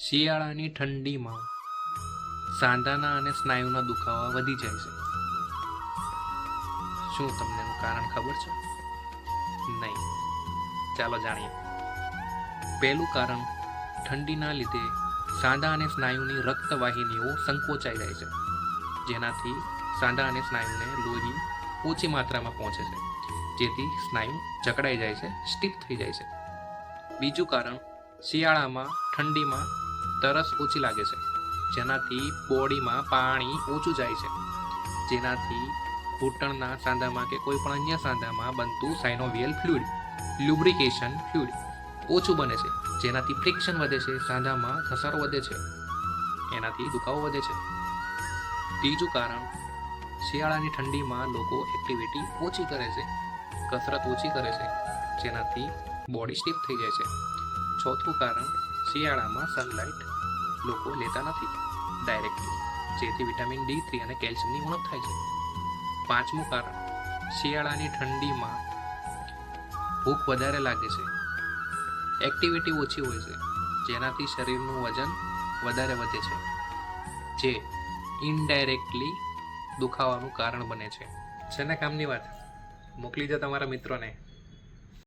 શિયાળાની ઠંડીમાં સાંધાના અને સ્નાયુના દુખાવા વધી જાય છે. શું તમને એનું કારણ ખબર છે? નહીં. ચાલો જાણીએ. પહેલું કારણ, ઠંડીના લીધે સાંધા અને સ્નાયુની રક્તવાહિનીઓ સંકોચાઈ જાય છે, જેનાથી સાંધા અને સ્નાયુને લોહી ઓછી માત્રામાં પહોંચે છે, જેથી સ્નાયુ જકડાઈ જાય છે, સ્ટીફ થઈ જાય છે. બીજું કારણ, શિયાળામાં ઠંડીમાં તરસ ઓછી લાગે છે, જેનાથી બોડીમાં પાણી ઓછું જાય છે, જેનાથી ઘૂંટણના સાંધામાં કે કોઈ પણ અન્ય સાંધામાં બનતું સાઇનોવિયલ ફ્લુઇડ, લ્યુબ્રિકેશન ફ્લુઇડ ઓછું બને છે, જેનાથી ફ્રિક્શન વધે છે, સાંધામાં ઘસારો વધે છે, એનાથી દુખાવો વધે છે. ત્રીજું કારણ, શિયાળાની ઠંડીમાં લોકો એક્ટિવિટી ઓછી કરે છે, કસરત ઓછી કરે છે, જેનાથી બોડી સ્ટીફ થઈ જાય છે. ચોથું કારણ, શિયાળામાં સનલાઇટ લોકો લેતા નથી ડાયરેક્ટલી, જેથી વિટામિન D3 અને કેલ્શિયમની ઉણપ થાય છે. પાંચમું કારણ, શિયાળાની ઠંડીમાં ભૂખ વધારે લાગે છે, એક્ટિવિટી ઓછી હોય છે, જેનાથી શરીરનું વજન વધારે વધે છે, જે ઇનડાયરેક્ટલી દુખાવાનું કારણ બને છે. શેના કામની વાત? મોકલી દો તમારા મિત્રોને.